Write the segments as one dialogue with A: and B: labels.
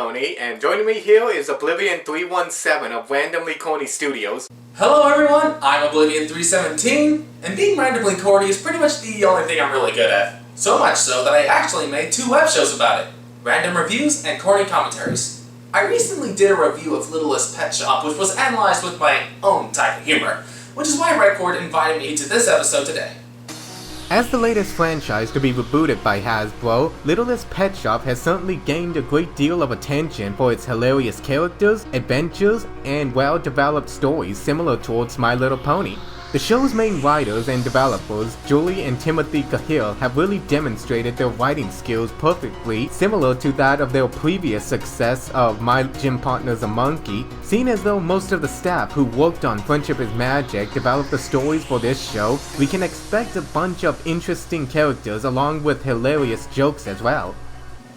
A: Coney, and joining me here is Oblivion317 of Randomly Corny Studios.
B: Hello everyone, I'm Oblivion317, and being randomly corny is pretty much the only thing I'm really good at. So much so that I actually made 2 web shows about it, Random Reviews and Corny Commentaries. I recently did a review of Littlest Pet Shop, which was analyzed with my own type of humor, which is why Record invited me to this episode today.
A: As the latest franchise to be rebooted by Hasbro, Littlest Pet Shop has certainly gained a great deal of attention for its hilarious characters, adventures, and well-developed stories similar towards My Little Pony. The show's main writers and developers, Julie and Timothy Cahill, have really demonstrated their writing skills perfectly, similar to that of their previous success of My Gym Partner's a Monkey, seen as though most of the staff who worked on Friendship is Magic developed the stories for this show. We can expect a bunch of interesting characters along with hilarious jokes as well.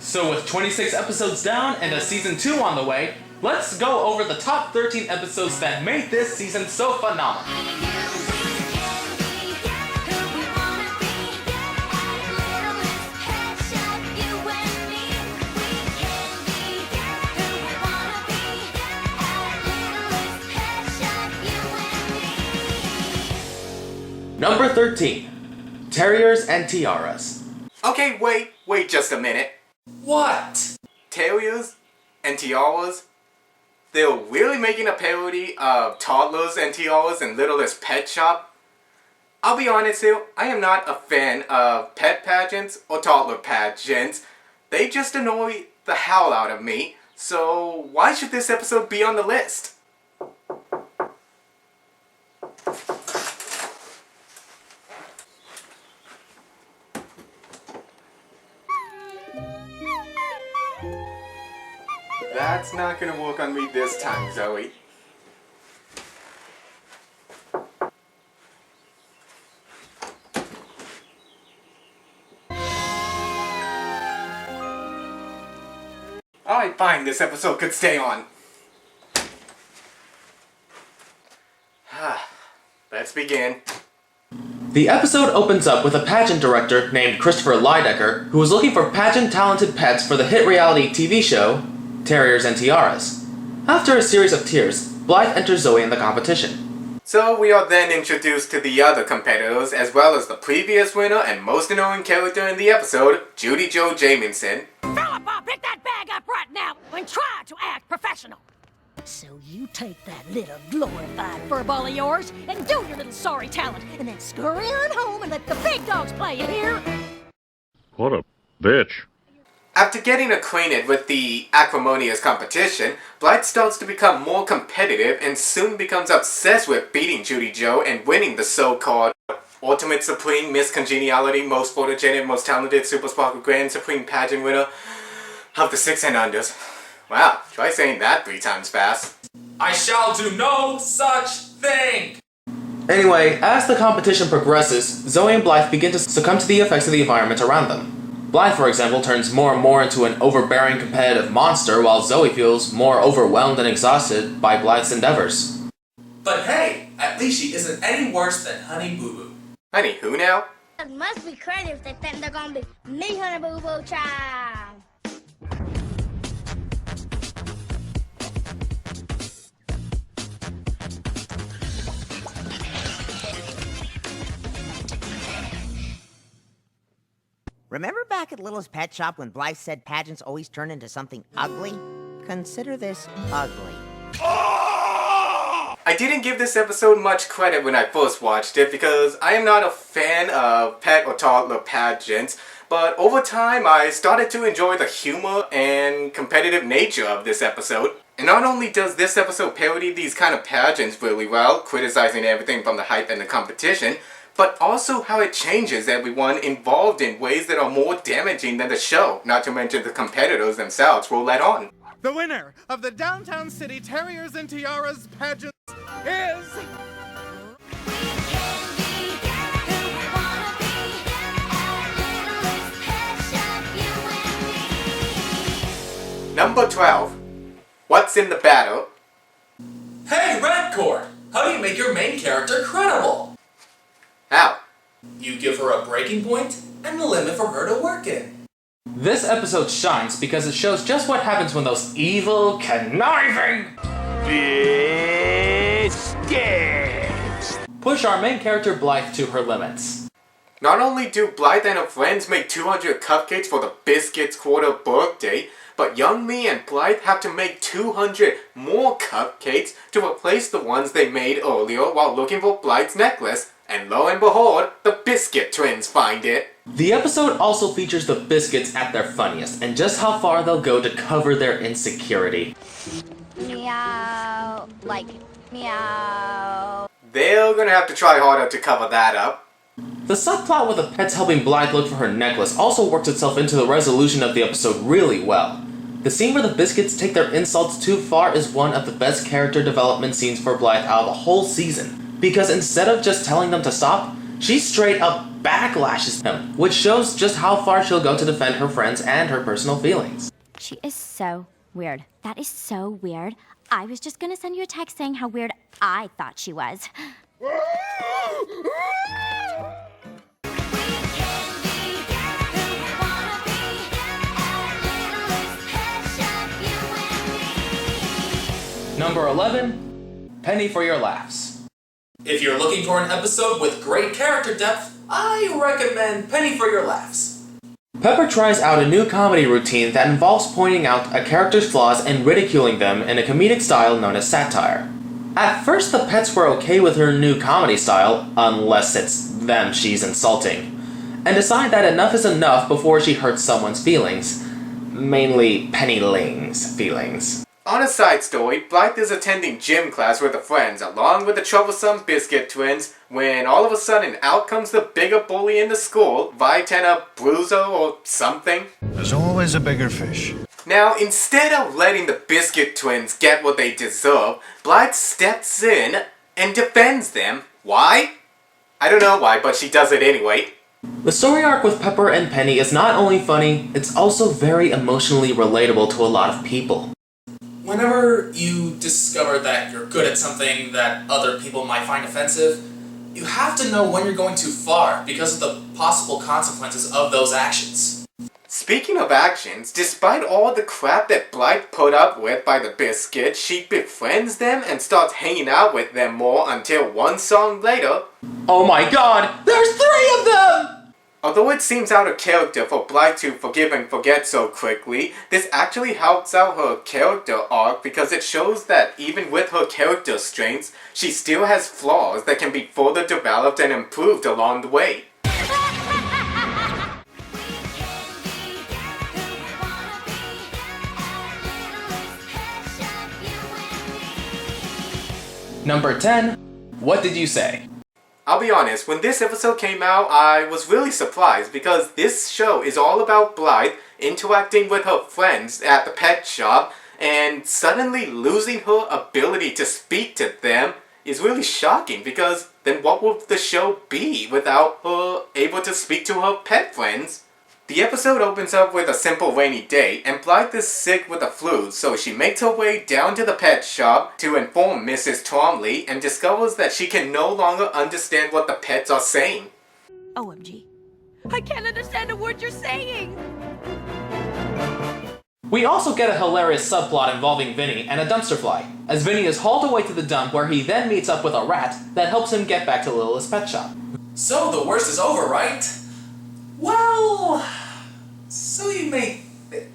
B: So with 26 episodes down and a season 2 on the way, let's go over the top 13 episodes that made this season so phenomenal. Number 13, Terriers and Tiaras.
A: Okay, wait just a minute.
B: What?
A: Terriers and Tiaras? They're really making a parody of Toddlers and Tiaras in Littlest Pet Shop? I'll be honest here, I am not a fan of pet pageants or toddler pageants. They just annoy the hell out of me, so why should this episode be on the list? That's not gonna work on me this time, Zoe. Alright, fine, this episode could stay on. Let's begin.
B: The episode opens up with a pageant director named Christopher Lydecker who was looking for pageant-talented pets for the hit reality TV show, Terriers and Tiaras. After a series of tears, Blythe enters Zoe in the competition.
A: So we are then introduced to the other competitors, as well as the previous winner and most annoying character in the episode, Judy Jo Jamieson.
C: Philippa, pick that bag up right now and try to act professional. So you take that little glorified furball of yours and do your little sorry talent, and then scurry on home and let the big dogs play, you hear?
D: What a bitch.
A: After getting acquainted with the acrimonious competition, Blythe starts to become more competitive and soon becomes obsessed with beating Judy Jo and winning the so-called Ultimate Supreme Miss Congeniality Most Photogenic Most Talented Super Sparkle Grand Supreme Pageant winner of the 6 and Unders. Wow, try saying that 3 times fast.
B: I shall do no such thing! Anyway, as the competition progresses, Zoe and Blythe begin to succumb to the effects of the environment around them. Blythe, for example, turns more and more into an overbearing competitive monster, while Zoe feels more overwhelmed and exhausted by Blythe's endeavors. But hey, at least she isn't any worse than Honey Boo Boo.
A: Honey, who now?
E: It must be crazy if they think they're gonna be me, Honey Boo Boo Child.
F: Remember back at Littlest Pet Shop when Blythe said pageants always turn into something ugly? Consider this ugly.
A: I didn't give this episode much credit when I first watched it because I am not a fan of pet or toddler pageants, but over time I started to enjoy the humor and competitive nature of this episode. And not only does this episode parody these kind of pageants really well, criticizing everything from the hype and the competition, but also how it changes everyone involved in ways that are more damaging than the show, not to mention the competitors themselves will let on.
G: The winner of the Downtown City Terriers and Tiaras pageant is...
A: Number 12. What's in the battle?
B: Hey, Redcord! How do you make your main character credible?
A: How?
B: You give her a breaking point and a limit for her to work in. This episode shines because it shows just what happens when those evil, conniving biscuits push our main character Blythe to her limits.
A: Not only do Blythe and her friends make 200 cupcakes for the Biscuits' quarter birthday, but Young Me and Blythe have to make 200 more cupcakes to replace the ones they made earlier while looking for Blythe's necklace, and lo and behold, the Biscuit twins find it.
B: The episode also features the Biscuits at their funniest, and just how far they'll go to cover their insecurity.
E: Meow. Like, meow.
A: They're gonna have to try harder to cover that up.
B: The subplot with the pets helping Blythe look for her necklace also works itself into the resolution of the episode really well. The scene where the Biscuits take their insults too far is one of the best character development scenes for Blythe out of the whole season, because instead of just telling them to stop, she straight up backlashes them, which shows just how far she'll go to defend her friends and her personal feelings.
H: She is so weird. That is so weird. I was just gonna send you a text saying how weird I thought she was.
B: Number 11, Penny for Your Laughs. If you're looking for an episode with great character depth, I recommend Penny for Your Laughs. Pepper tries out a new comedy routine that involves pointing out a character's flaws and ridiculing them in a comedic style known as satire. At first, the pets were okay with her new comedy style, unless it's them she's insulting, and decide that enough is enough before she hurts someone's feelings. Mainly Penny Ling's feelings.
A: On a side story, Blythe is attending gym class with her friends along with the troublesome Biscuit twins when all of a sudden out comes the bigger bully in the school, Vitana Bruiser or something.
I: There's always a bigger fish.
A: Now, instead of letting the Biscuit twins get what they deserve, Blythe steps in and defends them. Why? I don't know why, but she does it anyway.
B: The story arc with Pepper and Penny is not only funny, it's also very emotionally relatable to a lot of people. Whenever you discover that you're good at something that other people might find offensive, you have to know when you're going too far because of the possible consequences of those actions.
A: Speaking of actions, despite all the crap that Blythe put up with by the Biscuits, she befriends them and starts hanging out with them more until one song later...
B: Oh my god! There's 3 of them!
A: Although it seems out of character for Blythe to forgive and forget so quickly, this actually helps out her character arc because it shows that even with her character strengths, she still has flaws that can be further developed and improved along the way.
B: Number 10, What Did You Say?
A: I'll be honest, when this episode came out, I was really surprised because this show is all about Blythe interacting with her friends at the pet shop and suddenly losing her ability to speak to them is really shocking because then what would the show be without her able to speak to her pet friends? The episode opens up with a simple rainy day, and Blythe is sick with the flu, so she makes her way down to the pet shop to inform Mrs. Tromley and discovers that she can no longer understand what the pets are saying.
C: OMG. I can't understand a word you're saying!
B: We also get a hilarious subplot involving Vinny and a dumpster fly, as Vinny is hauled away to the dump where he then meets up with a rat that helps him get back to Littlest Pet Shop. So the worst is over, right? Well, so you may think.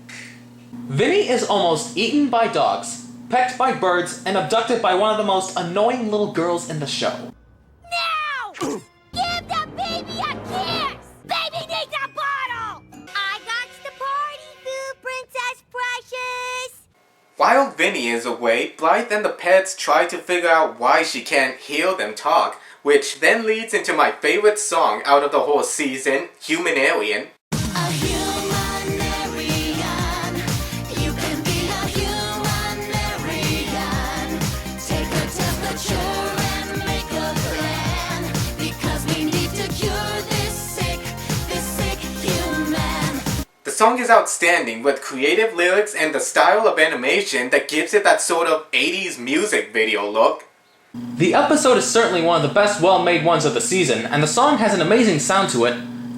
B: Vinny is almost eaten by dogs, pecked by birds, and abducted by one of the most annoying little girls in the show.
E: Now! Give the baby a kiss! Baby needs a bottle! I got the party food, Princess Precious!
A: While Vinny is away, Blythe and the pets try to figure out why she can't hear them talk, which then leads into my favorite song out of the whole season, Humanarian.
E: A humanarian, you can be a humanarian. Take a temperature and make a plan, because we need to cure this sick human.
A: The song is outstanding with creative lyrics and the style of animation that gives it that sort of 80s music video look.
B: The episode is certainly one of the best well-made ones of the season, and the song has an amazing sound to it.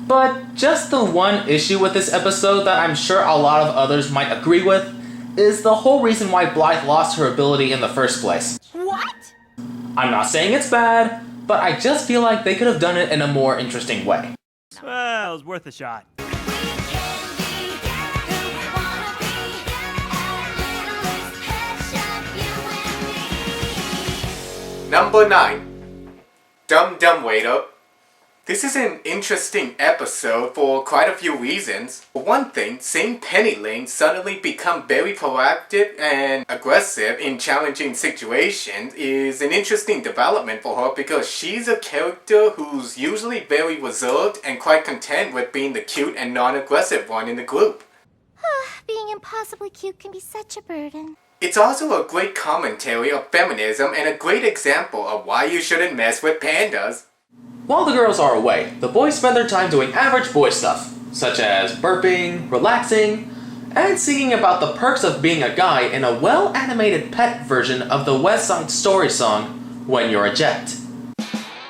B: But just the one issue with this episode that I'm sure a lot of others might agree with is the whole reason why Blythe lost her ability in the first place.
E: What?
B: I'm not saying it's bad, but I just feel like they could have done it in a more interesting way.
J: Well, it was worth a shot.
A: Number 9. Dum Dum Waiter. This is an interesting episode for quite a few reasons. For one thing, seeing Penny Lane suddenly become very proactive and aggressive in challenging situations is an interesting development for her because she's a character who's usually very reserved and quite content with being the cute and non-aggressive one in the group.
H: Being impossibly cute can be such a burden.
A: It's also a great commentary of feminism and a great example of why you shouldn't mess with pandas.
B: While the girls are away, the boys spend their time doing average boy stuff, such as burping, relaxing, and singing about the perks of being a guy in a well-animated pet version of the West Side Story song, When You're a Jet.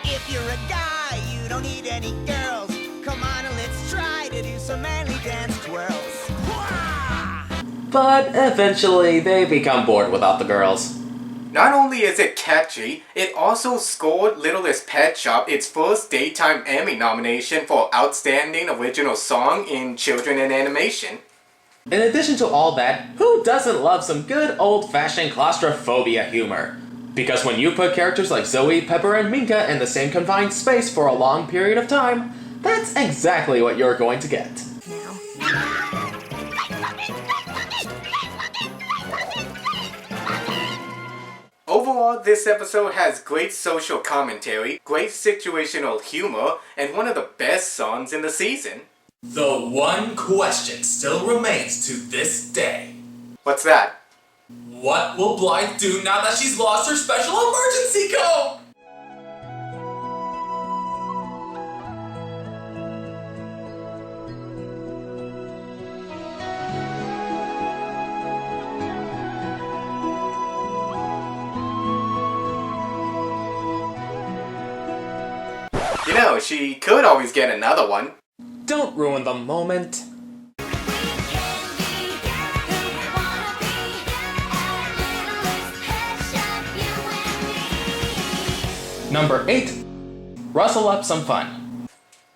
F: If you're a guy, you don't need any girls. Come on and let's try to do some manly dance twirls.
B: But eventually, they become bored without the girls.
A: Not only is it catchy, it also scored Littlest Pet Shop its first Daytime Emmy nomination for Outstanding Original Song in Children and Animation.
B: In addition to all that, who doesn't love some good old-fashioned claustrophobia humor? Because when you put characters like Zoe, Pepper, and Minka in the same confined space for a long period of time, that's exactly what you're going to get.
A: Overall, this episode has great social commentary, great situational humor, and one of the best songs in the season.
B: The one question still remains to this day.
A: What's that?
B: What will Blythe do now that she's lost her special emergency code?
A: You know, she could always get another one.
B: Don't ruin the moment. Number 8. Rustle up some fun.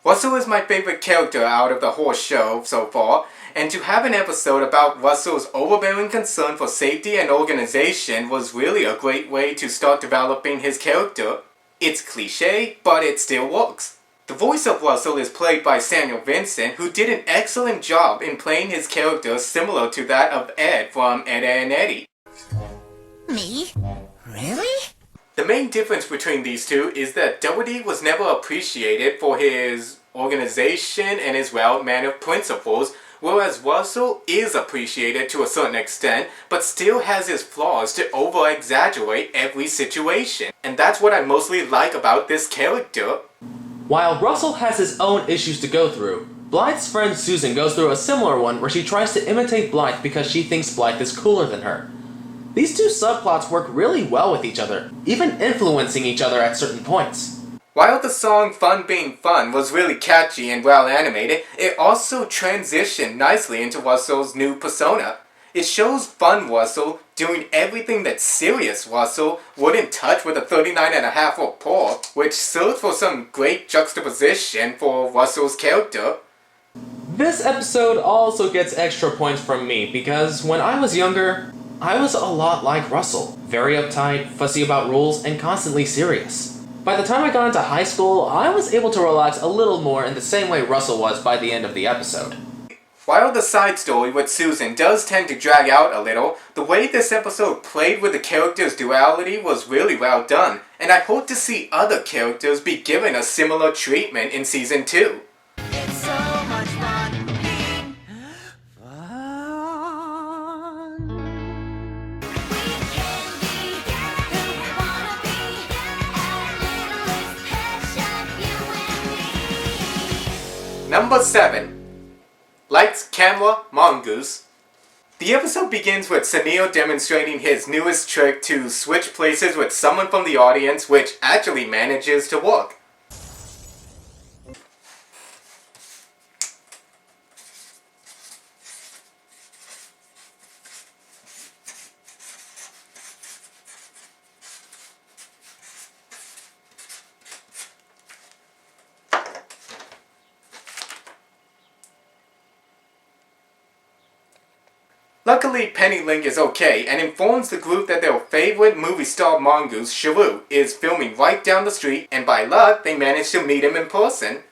A: Russell is my favorite character out of the whole show so far, and to have an episode about Russell's overbearing concern for safety and organization was really a great way to start developing his character. It's cliche, but it still works. The voice of Russell is played by Samuel Vincent, who did an excellent job in playing his character similar to that of Ed from Ed, Edd n Eddy.
F: Me? Really?
A: The main difference between these two is that Doherty was never appreciated for his organization and his well-mannered principles, whereas Russell is appreciated to a certain extent, but still has his flaws to over-exaggerate every situation. And that's what I mostly like about this character.
B: While Russell has his own issues to go through, Blythe's friend Susan goes through a similar one where she tries to imitate Blythe because she thinks Blythe is cooler than her. These two subplots work really well with each other, even influencing each other at certain points.
A: While the song Fun Being Fun was really catchy and well animated, it also transitioned nicely into Russell's new persona. It shows fun Russell doing everything that serious Russell wouldn't touch with a 39.5-foot paw, which serves for some great juxtaposition for Russell's character.
B: This episode also gets extra points from me because when I was younger, I was a lot like Russell. Very uptight, fussy about rules, and constantly serious. By the time I got into high school, I was able to relax a little more in the same way Russell was by the end of the episode.
A: While the side story with Susan does tend to drag out a little, the way this episode played with the characters' duality was really well done, and I hope to see other characters be given a similar treatment in Season 2.
F: It's so much fun being fun.
A: Number 7. Lights, Camera, Mongoose. The episode begins with Sunil demonstrating his newest trick to switch places with someone from the audience, which actually manages to work. Luckily, Penny Link is okay and informs the group that their favorite movie star Mongoose, Sharuk, is filming right down the street, and by luck, they manage to meet him in person.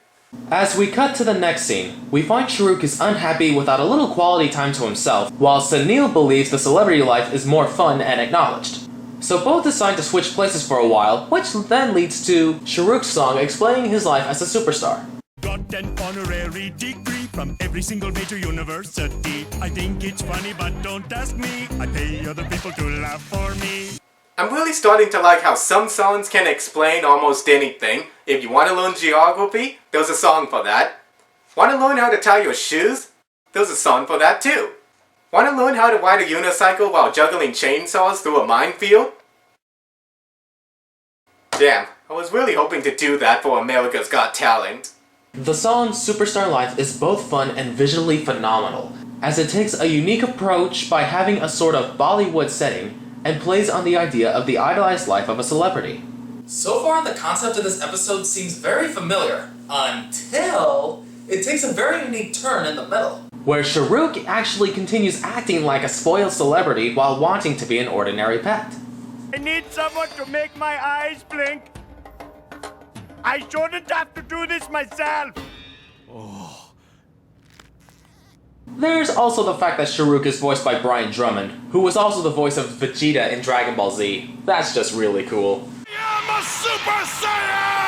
B: As we cut to the next scene, we find Sharuk is unhappy without a little quality time to himself, while Celine believes the celebrity life is more fun and acknowledged. So both decide to switch places for a while, which then leads to Sharuk's song explaining his life as a superstar.
J: Got an honorary degree from every single major university. I think it's funny, but don't ask me. I pay other people to laugh for me.
A: I'm really starting to like how some songs can explain almost anything. If you want to learn geography, there's a song for that. Want to learn how to tie your shoes? There's a song for that too. Want to learn how to ride a unicycle while juggling chainsaws through a minefield? Damn, I was really hoping to do that for America's Got Talent.
B: The song Superstar Life is both fun and visually phenomenal, as it takes a unique approach by having a sort of Bollywood setting and plays on the idea of the idolized life of a celebrity. So far, the concept of this episode seems very familiar, until it takes a very unique turn in the middle, where Sharuk actually continues acting like a spoiled celebrity while wanting to be an ordinary pet.
J: I need someone to make my eyes blink. I shouldn't have to do this myself.
B: There's also the fact that Sharuk is voiced by Brian Drummond, who was also the voice of Vegeta in Dragon Ball Z. That's just really cool.
J: I'm a Super Saiyan!